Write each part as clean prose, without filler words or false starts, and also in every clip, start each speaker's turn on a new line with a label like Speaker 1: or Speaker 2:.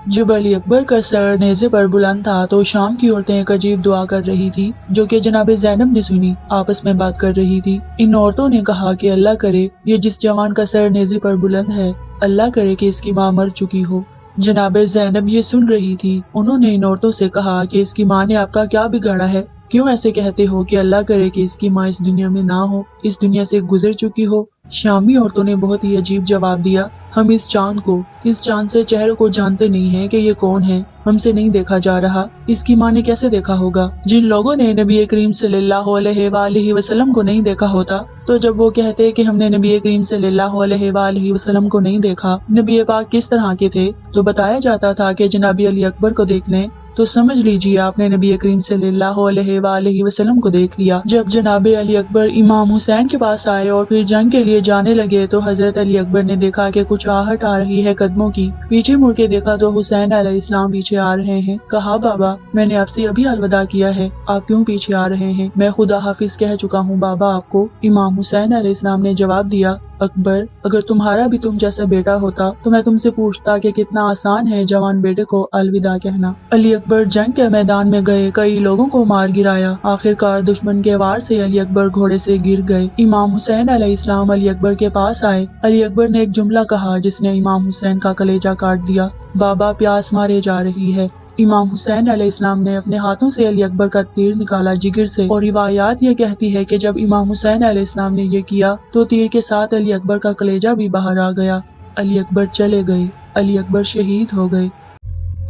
Speaker 1: जब अली अकबर का सर नेज़े पर बुलंद था तो शाम की औरतें एक अजीब दुआ कर रही थी जो कि जनाब ज़ैनब ने सुनी। आपस में बात कर रही थी। इन औरतों ने कहा कि अल्लाह करे ये जिस जवान का सर नेज़े पर बुलंद है, अल्लाह करे कि इसकी माँ मर चुकी हो। जनाब ज़ैनब ये सुन रही थी। उन्होंने इन औरतों से कहा कि इसकी माँ ने आपका क्या बिगाड़ा है? क्यों ऐसे कहते हो कि अल्लाह करे कि इसकी माँ इस दुनिया में ना हो, इस दुनिया से गुजर चुकी हो। शामी औरतों ने बहुत ही अजीब जवाब दिया। हम इस चांद से चेहरे को जानते नहीं हैं कि ये कौन है। हमसे नहीं देखा जा रहा, इसकी माँ ने कैसे देखा होगा। जिन लोगों ने नबी करीम सल्लल्लाहु अलैहि वसल्लम को नहीं देखा होता, तो जब वो कहते कि हमने नबी करीम सल्लल्लाहु अलैहि वसल्लम को नहीं देखा, नबी पाक किस तरह के थे, तो बताया जाता था कि जनाबी अली अकबर को देख लें तो समझ लीजिए आपने नबी करीम सल्लल्लाहु अलैहि वसल्लम को देख लिया। जब जनाब अली अकबर इमाम हुसैन के पास आए और फिर जंग के लिए जाने लगे तो हजरत अली अकबर ने देखा कि कुछ आहट आ रही है कदमों की। पीछे मुड़ के देखा तो हुसैन अलैहिस्सलाम पीछे आ रहे हैं। कहा, बाबा मैंने आपसे अभी अलविदा किया है, आप क्यों पीछे आ रहे हैं? मैं खुदा हाफिज कह चुका हूँ बाबा आपको। इमाम हुसैन अलैहिस्सलाम ने जवाब दिया, अकबर अगर तुम्हारा भी तुम जैसा बेटा होता तो मैं तुमसे पूछता कि कितना आसान है जवान बेटे को अलविदा कहना। अली अकबर जंग के मैदान में गए, कई लोगों को मार गिराया। आखिरकार दुश्मन के वार से अली अकबर घोड़े से गिर गए। इमाम हुसैन अलैहिस्सलाम अली अकबर के पास आए। अली अकबर ने एक जुमला कहा जिसने इमाम हुसैन का कलेजा काट दिया। बाबा प्यास मारे जा रही है। इमाम हुसैन अलैहिस्सलाम ने अपने हाथों से अली अकबर का तीर निकाला जिगर से, और रिवायात ये कहती है कि जब इमाम हुसैन अलैहिस्सलाम ने ये किया तो तीर के साथ अली अकबर का कलेजा भी बाहर आ गया। अली अकबर चले गए, अली अकबर शहीद हो गए।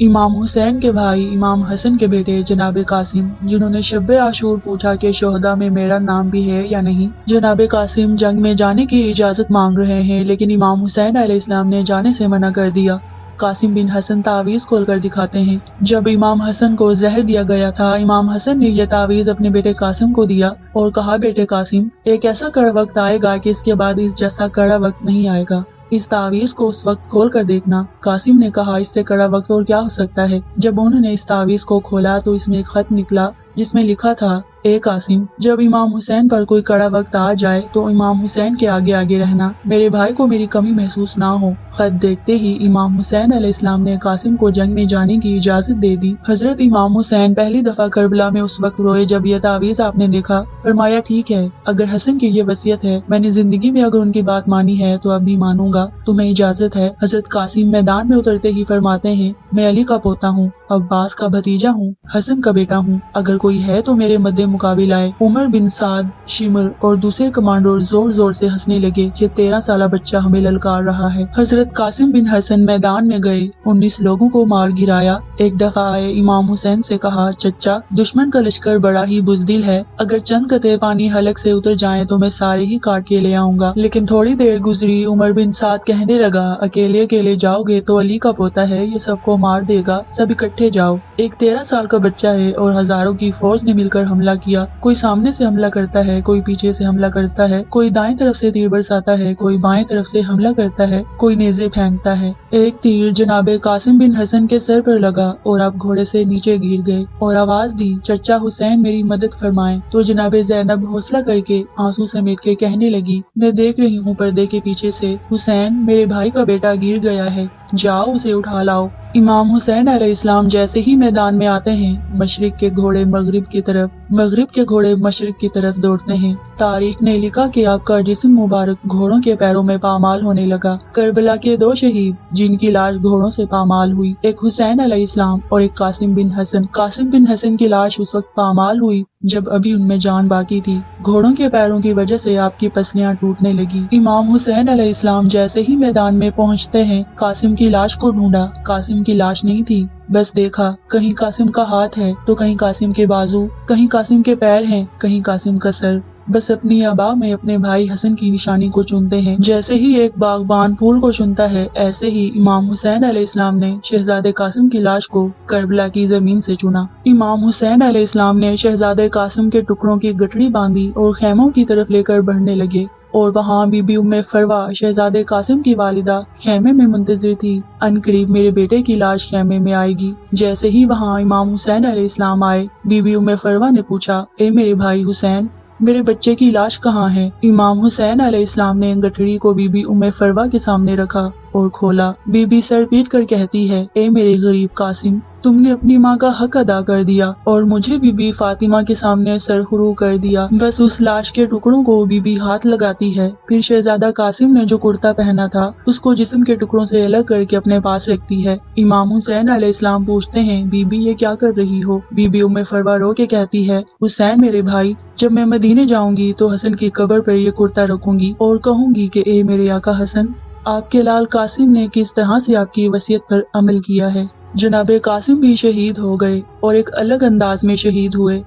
Speaker 1: इमाम हुसैन के भाई इमाम हसन के बेटे जनाब कासिम, जिन्होंने शब्बे आशूर पूछा कि शोहदा में मेरा नाम भी है या नहीं। जनाब कासिम जंग में जाने की इजाजत मांग रहे हैं, लेकिन इमाम हुसैन अलैहिस्सलाम ने जाने से मना कर दिया। कासिम बिन हसन तावीज खोल कर दिखाते हैं। जब इमाम हसन को जहर दिया गया था, इमाम हसन ने यह तावीज अपने बेटे कासिम को दिया और कहा, बेटे कासिम एक ऐसा कड़ा वक्त आएगा कि इसके बाद इस जैसा कड़ा वक्त नहीं आएगा। इस तावीज को उस वक्त खोल कर देखना। कासिम ने कहा, इससे कड़ा वक्त और क्या हो सकता है। जब उन्होंने इस तावीज को खोला तो इसमें एक खत निकला जिसमें लिखा था, ए कासिम जब इमाम हुसैन पर कोई कड़ा वक्त आ जाए तो इमाम हुसैन के आगे आगे रहना, मेरे भाई को मेरी कमी महसूस ना हो। खत देखते ही इमाम हुसैन अलैहिस्सलाम ने कासिम को जंग में जाने की इजाजत दे दी। हजरत इमाम हुसैन पहली दफा करबला में उस वक्त रोए जब यह तावीज आपने देखा। फरमाया, ठीक है, अगर हसन की ये वसीयत है, मैंने जिंदगी में अगर उनकी बात मानी है तो अब भी मानूंगा, तुम्हें इजाजत है। हजरत कासिम मैदान में उतरते ही फरमाते हैं, मैं अली का पोता हूँ, अब्बास का भतीजा हूँ, हसन का बेटा हूँ, अगर कोई है तो मेरे मद्दे मुकाबिल आए। उमर बिन साद, शिमर और दूसरे कमांडर जोर जोर से हंसने लगे। ये 13 साला बच्चा हमें ललकार रहा है। हजरत कासिम बिन हसन मैदान में गए, 19 लोगों को मार गिराया। एक दफा आए, इमाम हुसैन से कहा, चचा दुश्मन का लश्कर बड़ा ही बुजदिल है, अगर चंद कतरे पानी हलक से उतर जाए तो मैं सारे ही काट के ले आऊंगा। लेकिन थोड़ी देर गुजरी, उमर बिन साद कहने लगा, अकेले अकेले जाओगे तो अली का पोता है, ये सबको मार देगा, सब इकट्ठे जाओ। एक 13 साल का बच्चा है और हजारों की फौज ने मिलकर हमला किया। कोई सामने से हमला करता है, कोई पीछे से हमला करता है, कोई दाएं तरफ से तीर बरसाता है, कोई बाएं तरफ से हमला करता है, कोई नेज़े फेंकता है। एक तीर जनाबे कासिम बिन हसन के सर पर लगा और आप घोड़े से नीचे गिर गए और आवाज दी, चचा हुसैन मेरी मदद फरमाएं। तो जनाबे ज़ैनब हौसला करके आंसू समेट के कहने लगी, मैं देख रही हूँ पर्दे के पीछे से, हुसैन मेरे भाई का बेटा गिर गया है, जाओ उसे उठा लाओ। इमाम हुसैन अलैहिस्सलाम जैसे ही मैदान में आते हैं, मशरिक के घोड़े मगरिब की तरफ, मगरिब के घोड़े मशरिक की तरफ दौड़ते हैं। तारीख ने लिखा कि आपका जिस्म मुबारक घोड़ों के पैरों में पामाल होने लगा। करबला के 2 शहीद जिनकी लाश घोड़ों से पामाल हुई, एक हुसैन अलैहिस्सलाम और एक कासिम बिन हसन। कासिम बिन हसन की लाश उस वक्त पामाल हुई जब अभी उनमें जान बाकी थी। घोड़ों के पैरों की वजह से आपकी पसलियां टूटने लगी। इमाम हुसैन अलैहिस्सलाम जैसे ही मैदान में पहुंचते हैं, कासिम की लाश को ढूंढा, कासिम की लाश नहीं थी। बस देखा, कहीं कासिम का हाथ है तो कहीं कासिम के बाजू, कहीं कासिम के पैर हैं, कहीं कासिम का सर। बस अपनी आबा में अपने भाई हसन की निशानी को चुनते हैं। जैसे ही एक बागबान फूल को चुनता है, ऐसे ही इमाम हुसैन अलैहिस्सलाम ने शहजादे कासिम की लाश को करबला की जमीन से चुना। इमाम हुसैन अलैहिस्सलाम ने शहजादे कासिम के टुकड़ों की गठरी बांधी और खैमों की तरफ लेकर बढ़ने लगे। और वहाँ बीबी उम्मे फरवा शहजादे कासिम की वालिदा खेमे में मुंतजिर थी। अनकरीब मेरे बेटे की लाश खेमे में आएगी। जैसे ही वहाँ इमाम हुसैन अलैहिस्सलाम आए, बीबी उम्मे फरवा ने पूछा, ए मेरे भाई हुसैन, मेरे बच्चे की लाश कहाँ है? इमाम हुसैन अलैहिस्सलाम ने गठरी को बीबी उम्मे फरवा के सामने रखा और खोला। बीबी सर पीट कर कहती है, ए मेरे गरीब कासिम, तुमने अपनी माँ का हक अदा कर दिया और मुझे बीबी फातिमा के सामने सरखुरू कर दिया। बस उस लाश के टुकड़ों को बीबी हाथ लगाती है। फिर शहजादा कासिम ने जो कुर्ता पहना था उसको जिस्म के टुकड़ों से अलग करके अपने पास रखती है। इमाम हुसैन अलैहिस्सलाम पूछते हैं, बीबी ये क्या कर रही हो? बीबी उम्मे फरवा रो के कहती है, हुसैन मेरे भाई, जब मैं मदीने जाऊंगी तो हसन की कब्र पर ये कुर्ता रखूंगी और कहूंगी कि ए मेरे आका हसन, आपके लाल कासिम ने किस तरह से आपकी वसीयत पर अमल किया है। जनाबे कासिम भी शहीद हो गए और एक अलग अंदाज में शहीद हुए।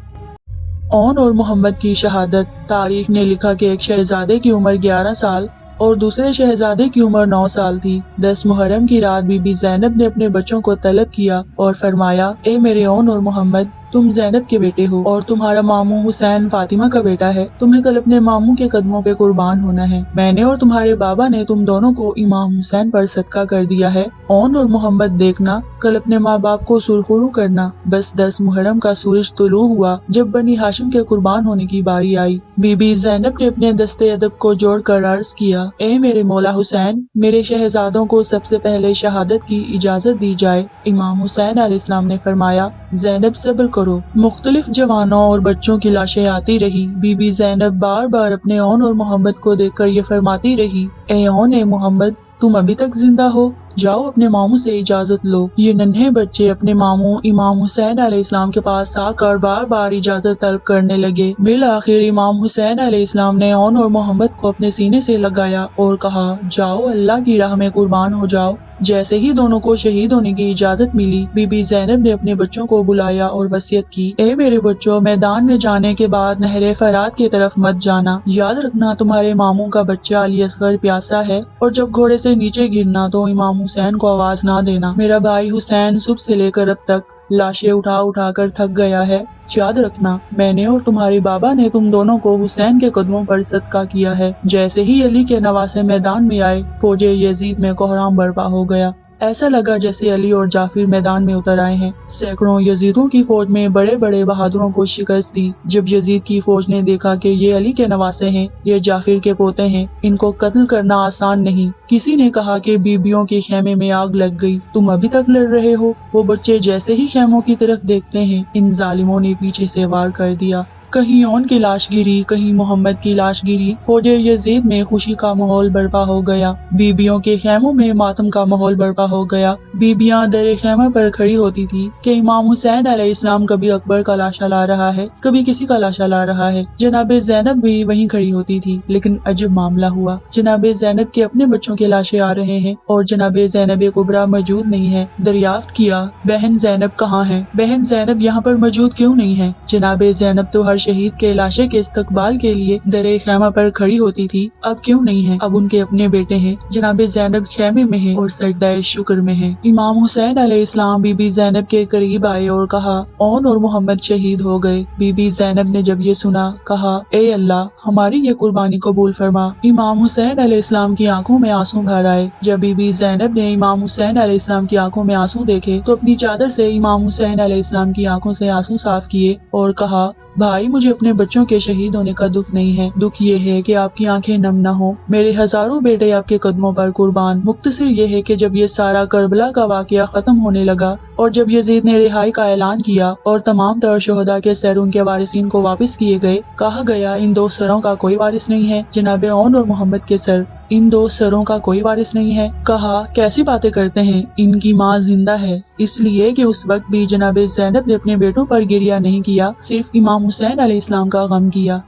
Speaker 1: ओन और मोहम्मद की शहादत। तारीख ने लिखा कि एक शहजादे की उम्र 11 साल और दूसरे शहजादे की उम्र 9 साल थी। 10 मुहर्रम की रात बीबी ज़ैनब ने अपने बच्चों को तलब किया और फरमाया, ए मेरे ओन और मोहम्मद, तुम ज़ैनब के बेटे हो और तुम्हारा मामू हुसैन फातिमा का बेटा है। तुम्हें कल अपने मामू के कदमों पे कुर्बान होना है। मैंने और तुम्हारे बाबा ने तुम दोनों को इमाम हुसैन पर सदका कर दिया है। ओन और मोहम्मद, देखना कल अपने माँ बाप को सुरखुरू करना। बस 10 मुहर्रम का सूरज तुलू हुआ जब बनी हाशिम के कुर्बान होने की बारी आई। बीबी ज़ैनब ने अपने दस्ते अदब को जोड़कर अर्ज किया, ए मेरे मौला हुसैन, मेरे शहजादों को सबसे पहले शहादत की इजाजत दी जाए। इमाम हुसैन अलैहिस्सलाम ने फरमाया, ज़ैनब सब्र करो। मुख्तलिफ जवानों और बच्चों की लाशें आती रही। बीबी ज़ैनब बार बार अपने ओन और मोहम्मद को देखकर ये फरमाती रही, ए ओन ए मोहम्मद, तुम अभी तक जिंदा हो, जाओ अपने मामू से इजाजत लो। ये नन्हे बच्चे अपने मामू इमाम हुसैन अलैहिस्सलाम के पास आकर बार बार इजाजत तलब करने लगे। बिल आखिर इमाम हुसैन अलैहिस्सलाम ने ओन और मोहम्मद को अपने सीने से लगाया और कहा, जाओ अल्लाह की राह में कुर्बान हो जाओ। जैसे ही दोनों को शहीद होने की इजाजत मिली, बीबी ज़ैनब ने अपने बच्चों को बुलाया और वसीयत की, ए मेरे बच्चों, मैदान में जाने के बाद नहरे फरात की तरफ मत जाना। याद रखना तुम्हारे मामू का बच्चा अली असगर प्यासा है और जब घोड़े से नीचे गिरना तो इमाम हुसैन को आवाज ना देना। मेरा भाई हुसैन सुबह से लेकर अब तक लाशें उठा उठा कर थक गया है। याद रखना, मैंने और तुम्हारे बाबा ने तुम दोनों को हुसैन के कदमों पर सदका किया है। जैसे ही अली के नवासे मैदान में आए, फौजे यजीद में कोहराम बर्पा हो गया। ऐसा लगा जैसे अली और जाफिर मैदान में उतर आए हैं। सैकड़ों यजीदों की फौज में बड़े बड़े बहादुरों को शिकस्त दी। जब यजीद की फौज ने देखा कि ये अली के नवासे हैं, ये जाफिर के पोते हैं, इनको कत्ल करना आसान नहीं। किसी ने कहा कि बीबियों के खेमे में आग लग गई, तुम अभी तक लड़ रहे हो। वो बच्चे जैसे ही खेमों की तरफ देखते हैं, इन जालिमों ने पीछे से वार कर दिया। कहीं ओन की लाश गिरी, कहीं मोहम्मद की लाश गिरी। फौजे यजीद में खुशी का माहौल बर्पा हो गया। बीबियों के खेमों में मातम का माहौल बर्पा हो गया। बीबियां दरे खेमा पर खड़ी होती थी कि इमाम हुसैन अलैहिस्सलाम कभी अकबर का लाशा ला रहा है, कभी किसी का लाशा ला रहा है। जनाबे ज़ैनब भी वहीं खड़ी होती थी, लेकिन अजब मामला हुआ। जनाबे ज़ैनब के अपने बच्चों के लाशें आ रहे हैं और जनाबे ज़ैनब कुबरा मौजूद नहीं है। दरियाफ्त किया, बहन ज़ैनब कहाँ है? बहन ज़ैनब यहाँ पर मौजूद क्यों नहीं है? जनाबे ज़ैनब तो हर शहीद के लाशे के इस्तकबाल के लिए दरे खेमा पर खड़ी होती थी, अब क्यों नहीं है? अब उनके अपने बेटे हैं। जनाबे ज़ैनब खेमे में है और सजदाए शुक्र में है। इमाम हुसैन अलैहिस्सलाम बीबी ज़ैनब के करीब आए और कहा, ओन और मोहम्मद शहीद हो गए। बीबी ज़ैनब ने जब ये सुना, कहा, ए अल्लाह, हमारी ये कुर्बानी कबूल फरमा। इमाम हुसैन अलैहिस्सलाम की आंखों में आंसू भर आए। जब बीबी ज़ैनब ने इमाम हुसैन अलैहिस्सलाम की आंखों में आंसू देखे तो अपनी चादर से इमाम हुसैन अलैहिस्सलाम की आंखों से आंसू साफ किए और कहा, भाई, मुझे अपने बच्चों के शहीद होने का दुख नहीं है। दुख ये है कि आपकी आंखें नम न हो। मेरे हजारों बेटे आपके कदमों पर कुर्बान। मुख्तसर ये है कि जब ये सारा करबला का वाकया खत्म होने लगा और जब यजीद ने रिहाई का ऐलान किया और तमाम तर शोहदा के सर उनके वारिसीन को वापस किए गए, कहा गया इन 2 सरों का कोई वारिस नहीं है। जनाबे ओन और मोहम्मद के सर, इन 2 सरों का कोई वारिस नहीं है। कहा, कैसी बातें करते हैं, इनकी माँ जिंदा है। इसलिए कि उस वक्त भी जनाबे ज़ैनब ने अपने बेटों पर गिरिया नहीं किया, सिर्फ इमाम हुसैन अलैहिस्सलाम का गम किया।